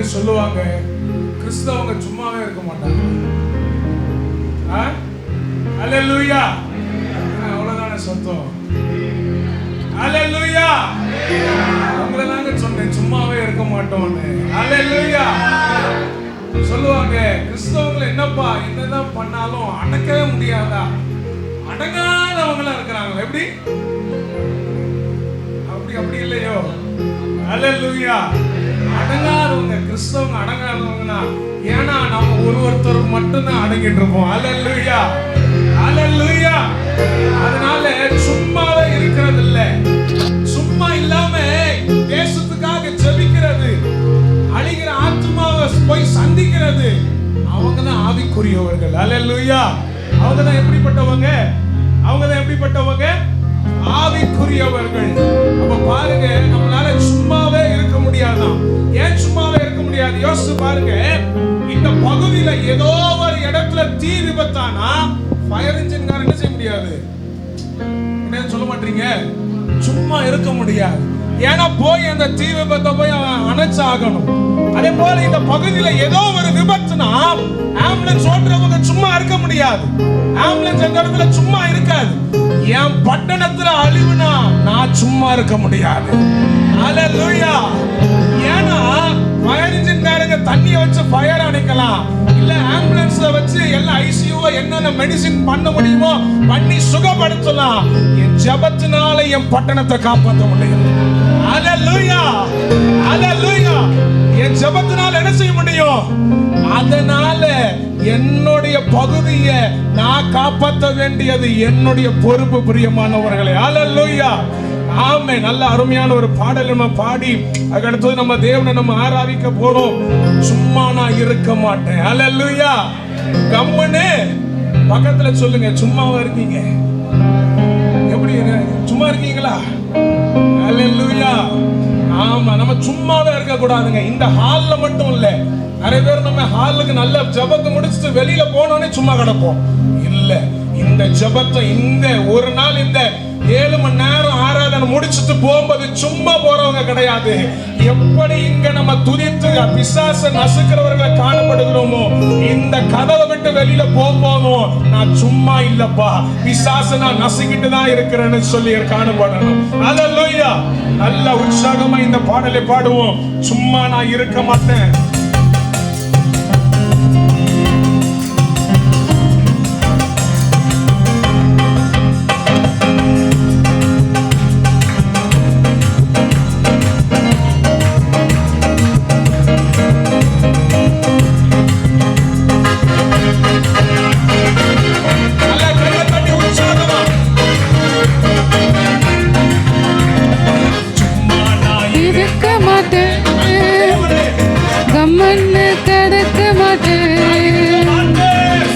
பேர் சொல்லுவாங்க, கிறிஸ்தவங்க சும்மாவே இருக்க மாட்டாங்க. அல்லேலூயா, அவ்வளவுதானே சொந்தம். அல்லேலூயா, உங்களை தாங்க சொன்னேன் சும்மாவே இருக்க மாட்டோம்னு. அல்லேலூயா. சொல்லுவாங்க, கிறிஸ்தவங்களை என்னப்பா என்னதான் பண்ணாலும் அடக்கவே முடியாதா? அடங்காதவங்களா இருக்கிறாங்க. எப்படி? அப்படி இல்லையோ? அல்லேலூயா. அடங்காதவங்க, கிறிஸ்தவங்க அடங்காதவங்கன்னா, ஏன்னா நம்ம ஒருத்தர் மட்டும்தான் அடங்கிட்டு இருப்போம். அல்லேலூயா, அல்லேலூயா. அதனால சும்மாவே இருக்கிறது இல்ல. சும்மா இல்லாம தேசத்துக்காக ஜெபிக்கிறது, அழிகிற ஆத்துமாவை போய் சந்திக்கிறது, அவங்க தான் ஆவிக்குரியவர்கள். அல்லேலூயா. அவங்க தான் எப்படிப்பட்டவங்க? அவங்க தான் எப்படிப்பட்டவங்க? ஆவிக்குரியவர்கள். அப்ப பாருங்க, நம்மளால சும்மாவே இருக்க முடியாதான். ஏன் சும்மாவே இருக்க முடியாது? யோசிச்சு பாருங்க. இந்த பகுதியில ஏதோ ஒரு இடத்துல தீ விபத்தானா ஃபயர் இன்ஜின்காரன் என்ன செய்ய முடியாது? என்ன சொல்ல மாட்டீங்க? சும்மா இருக்க முடியாது. ஏன்னா போய் அந்த தீ விபத்தை போய் அணைச்சாகணும். அதே போல இந்த பகுதியில ஏதோ ஒரு விபத்துனா ஆம்புலன்ஸ் ஓட்டுறவங்க சும்மா இருக்க முடியாது. ஆம்புலன்ஸ் அந்த இடத்துல சும்மா இருக்காது. என் பட்டணத்துல அழிவுனா நான் சும்மா இருக்க முடியாது. அல்லேலூயா. ஏன்னா ஃபயர் இன்ஜின்காரங்க தண்ணியை வச்சு ஃபயர் அணைக்கலாம், இல்ல ஆம்புலன்ஸ்ல வச்சு எல்லா ஐசியூவோ என்னென்ன மெடிசின் பண்ண முடியுமோ பண்ணி சுகப்படுத்தலாம். என் ஜெபத்தினால என் பட்டணத்தை காப்பாற்ற முடியும். அல்லேலூயா, அல்லேலூயா. என் ஜெபத்தினால என்ன செய்ய முடியும்? அதனால என்னுடைய பகுதியை நான் காப்பாற்ற வேண்டியது என்னுடைய பொறுப்பு. பிரியமானவர்களே, அல்லேலூயா. ஆமே. நல்ல அருமையான ஒரு பாடல் நம்ம பாடி அதுக்கடுத்து நம்ம தேவனை நம்ம ஆராதிக்க போறோம். சும்மா நான் இருக்க மாட்டேன். அல்லேலூயா. கம்முன்னு பக்கத்துல சொல்லுங்க, சும்மாவா இருக்கீங்க? எப்படி சும்மா இருக்கீங்களா? அல்லேலூயா. ஆமா, நம்ம சும்மாவே இருக்க கூடாதுங்க. இந்த ஹால்ல மட்டும் இல்ல, நிறைய பேர் நம்ம ஹாலுக்கு நல்ல ஜெபத்தை முடிச்சுட்டு வெளியில போனோடனே சும்மா கிடப்போம். இல்ல, இந்த ஜெபத்தை இந்த ஒரு நாள் இந்த 7 மணி நேரம் ஆராதனை முடிச்சுட்டு போகும்போது சும்மா போறவங்க கிடையாது. எப்படி இங்க நம்ம துதித்து பிசாசை நசுக்கிறவர்களை காணப்படுகிறோமோ, இந்த கதவை விட்டு வெளியில போகும்போதும் நான் சும்மா இல்லப்பா, பிசாசை நான் நசுக்கிட்டு தான் இருக்கிறேன்னு சொல்லி காணப்படணும். அல்லேலூயா. நல்ல உற்சாகமா இந்த பாடலை பாடுவோம். சும்மா நான் இருக்க மாட்டேன்.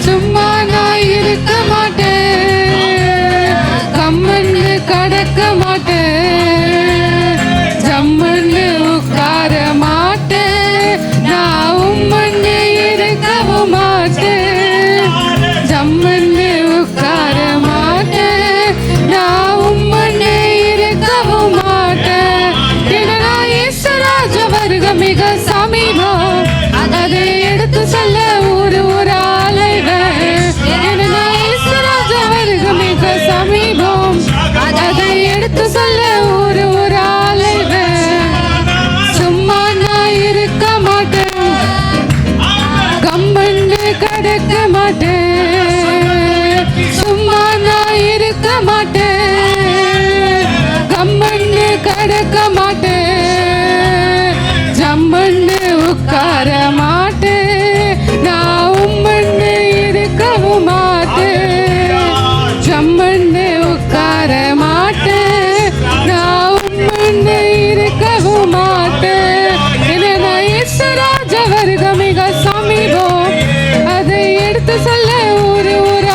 சும்மா நான் இருக்க மாட்டேன், கம்மன்னு கடக்க மாட்டேன், ஜம்மன்னு உட்கார மாட்டேன், நான் உம்மன்னு இருக்கவும் மாட்டேன், ஜம்மன்னு உட்கார மாட்டேன், நான் உம்மன்னு இருக்கவும் மாட்டேன். என்ன இயேசு ராஜா வருக மிக சமீபம், அதை எடுத்து சொல்ல ஒரு ஒரு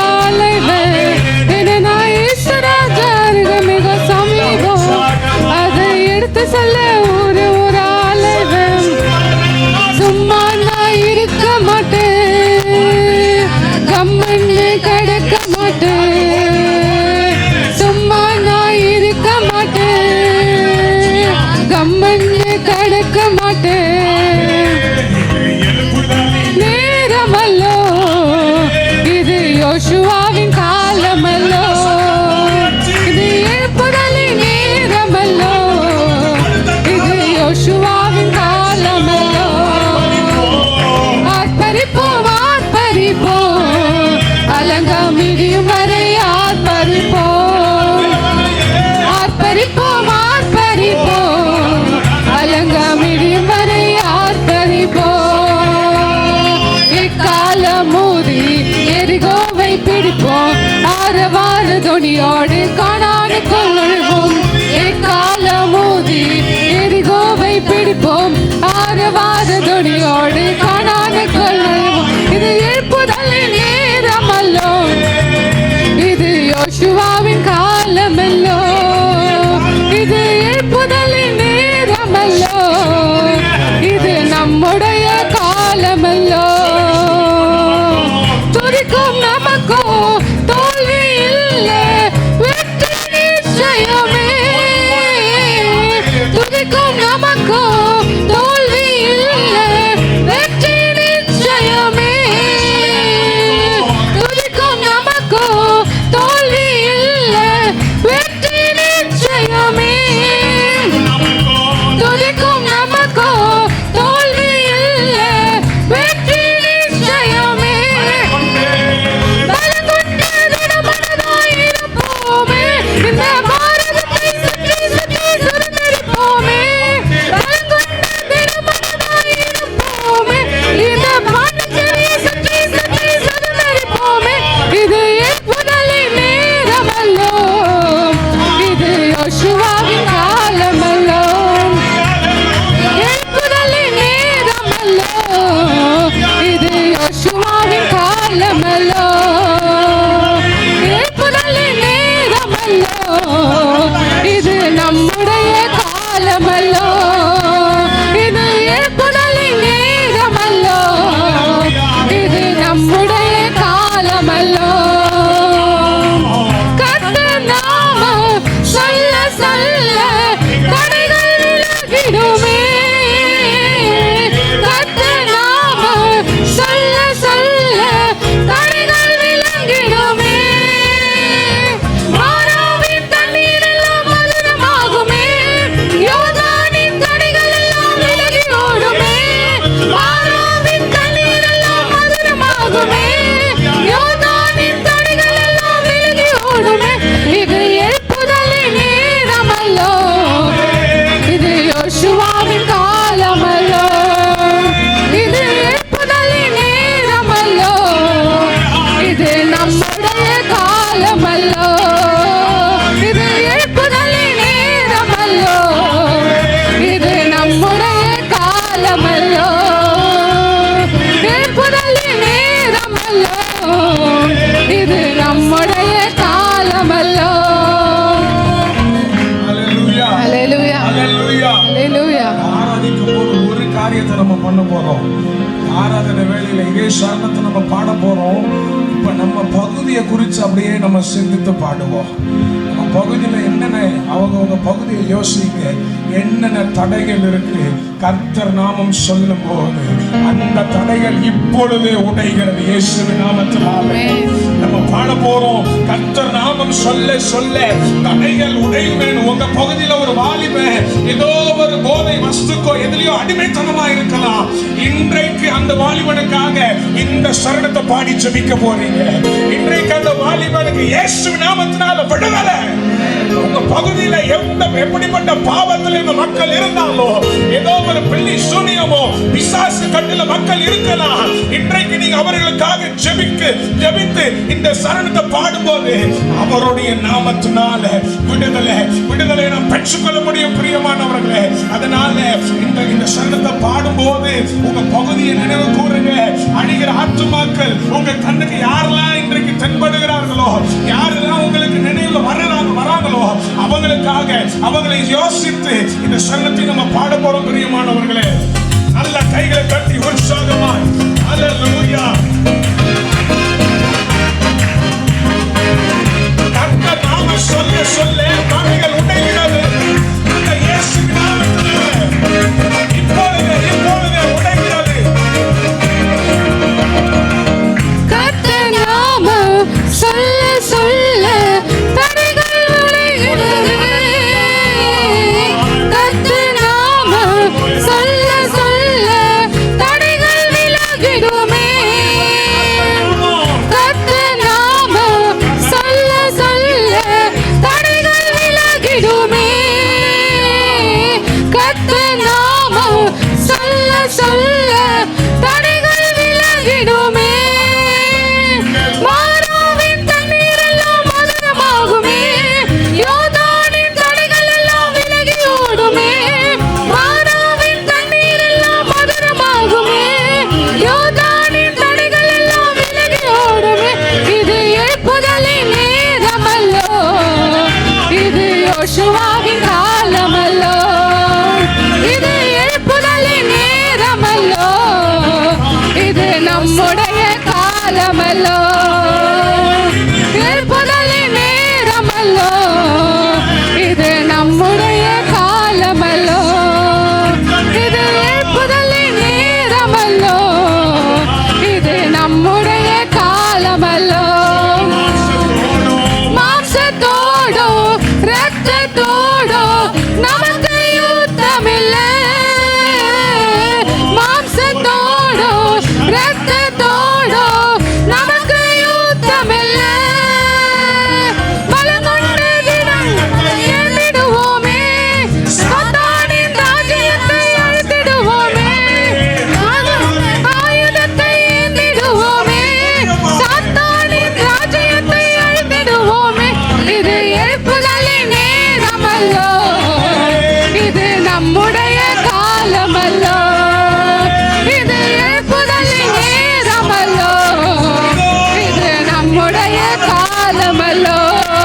ஆலைவர். என்ன இயேசு ராஜா வருக மிக சமீபம், அதை எடுத்து சொல்ல ஒரு ஒரு ஆலைவர். சும்மா நான் இருக்க மாட்டேன், கம்மன்னு கடக்க மாட்டேன், சும்மா நான் இருக்க மாட்டேன், கம்மன்னு கடக்க மாட்டேன், உத்தரவாத துணியோடு காணானுக்குள் நுழைவோம். இது எழுப்புதலின் நேரமல்லோ, இது யோசுவாவின் காலமல்லோ, இது எழுப்புதலின் நேரமல்லோ, இது நம்முடைய காலமல்லோ. துதிக்கும் நமக்கோ தோல்வி இல்லை, வெற்றி நிச்சயமே. துதிக்கும் நமக்கோ தோல்வி இல்லை, வெற்றி நிச்சயமே. துதிக்கும் நமக்கோ தோல்வி இல்லை, வெற்றி நிச்சயமே. துதிக்கும் நமக்கோ தோல்வி இல்லை, வெற்றி நிச்சயமே. பலம் கொண்டு திடமனதாய் இருப்போமே, இந்த பாரதத்தை சுற்றி சுற்றி சுதந்தரிப்போமே. பலம் கொண்டு திடமனதாய் இருப்போமே, இந்த பாண்டிச்சேரியை சுற்றி சுற்றி சுதந்தரிப்போமே. இது எழுப்புதலின் நேரமல்லோ, இது யோசுவாவின் காலமல்லோ. எழுப்புதலின் நேரமல்லோ, இது யோசுவாவின் காலமல்லோ. எழுப்புதலின் நேரமல்லோ, இது நம்முடைய காலமல்லோ. இது எழுப்புதலின் நேரமல்லோ, இது நம்முடைய காலமல்லோ. கர்த்தர் நாமம் சொல்ல சொல்ல தடைகள் விலகிடுமே. கர்த்தர் நாமம் சொல்ல சொல்ல தடைகள் விலகிடுமே. மாறாவின் தண்ணீர் எல்லாம் மதுரமாகுமே, யோர்தானின் தடைகள் எல்லாம் விலகி ஓடுமே. மாறாவின் தண்ணீர் எல்லாம் மதுரமாகுமே, யோர்தானின் தடைகள் எல்லாம் விலகி ஓடுமே. இது எழுப்புதலின் நேரமல்லோ, இது யோசுவாவின் காலமல்லோ. இது எழுப்புதலின் நேரமல்லோ, இது நம்முடைய காலமல்லோ. இது எழுப்புதலின் நேரமல்லோ, இது நம்முடைய காலமல்லோ. எழுப்புதலின் நேரமல்லோ, இது நம்முடைய காலமல்லோ. ஹalleluya ஹல்லேலூயா, ஹalleluya. ஹல்லேலூயா. ஆராதிக்கும் போது ஒரு காரியத்தை நம்ம பண்ண போறோம். ஆராதனை வேளையில இதே சரணத்தை நம்ம பாட போறோம். இப்ப நம்ம பகுதியை குறித்து அப்படியே நம்ம சிந்தித்து பாடுவோம். நம்ம பகுதியில என்னென்ன அவங்க பகுதியை யோசிங்க. என்னென்ன தடைகள் இருக்கு, கர்த்தர் நாமம் சொல்லும் போது அந்த தடைகள் இப்பொழுதே உடைகிறது இயேசுவின் நாமத்தினாலே. நம்ம பாட போறோம். கர்த்தர் நாமம் சொல்ல சொல்ல தடைகள் உடையுமேன்னு. உங்க பகுதியில ஒரு வாலிபன் ஏதோ ஒரு போதை வஸ்துக்கோ எதிலையோ அடிமைத்தனமா இருக்கலாம். இன்றைக்கு அந்த வாலிபனுக்காக இந்த சரணத்தை பாடி ஜெபிக்க போறீங்க. இன்றைக்கு அந்த வாலிபனுக்கு இயேசுவின் நாமத்தினால விடுதலை. உங்க பகுதியில எப்படிப்பட்ட பாவத்தில் இந்த மக்கள் இருந்தாலோ, ஏதோ ஒரு பிள்ளை சூனியமோ பிசாசு கட்டில மக்கள் இருக்கலாம். இன்றைக்கு நீங்க அவர்களுக்காக ஜெபித்து இந்த சரணத்தை பாடும்போது அவருடைய நாமத்தினால விடுதலை நாம் பெற்றுக்கொள்ள முடியும் பிரியமானவர்களே. அதனால இந்த சரணத்தை பாடும்போது உங்க பகுதியை நினைவு கூறுங்க. அணிகிற ஆத்துமாக்கள் உங்க கண்ணுக்கு யாரெல்லாம் இன்றைக்கு தென்படுகிறார்களோ, யாரெல்லாம் உங்களுக்கு நினைவுல வராங்களோ அவங்களுக்காக அவங்களை யோசித்து இந்த சரணத்தை நம்ம பாட போறோம் பிரியமானவர்களே. நல்ல கைகளை தட்டி உற்சாகமாய் ஹல்லேலூயா. கர்த்தர் நாம சொல்ல சொல்ல தடைகள் உடைகிறது. அந்த இயேசுவின் நாமத்தினாலே இப்பொழுதே உடைகிறது. கர்த்தர் நாமம் சொல்ல சொல்ல தடைகள் உடைகிறது. கர்த்தர் நாமம் சொல்ல சொல்ல தடைகள் விலகிடுமே. கர்த்தர் நாமம் சொல்ல சொல்ல தடைகள் விலகிடுமே. கர்த்தர் நாமம் சொல்ல சொல்ல தடைகள் விலகிடுமே. மாறாவின் தண்ணீர் எல்லாம் மதுரமாகுமே, யோர்தானின் தடைகள் எல்லாம் விலகி ஓடுமே. மாறாவின் தண்ணீர் எல்லாம் காலமல்லோ எழுப்புதலின் நேரமல்லோ இது நம்முடைய காலமல்லோ இது எழுப்புதலின் நேரமல்லோ இது நம்முடைய காலமல்லோ மாம்சத்தோடோ இரத்தத்தோடோ நமக்கு யுத்தமில்லை மாம்சத்தோடோ இரத்தத்தோடோ நமக்கு யுத்தமில்லை பலம் கொண்ட தினம் எழுந்திடுவோமே சாத்தானின் ராஜ்யத்தை அழித்திடுவோமே ஆயுதத்தை ஏந்திடுவோமே சாத்தானின் ராஜ்யத்தை அழித்திடுவோமே இது எழுப்புதலின் நேரமல்லோ இது நம்முடைய காலமல்லோ இது எழுப்புதலின் நேரமல்லோ இது நம்முடைய காலமல்லோ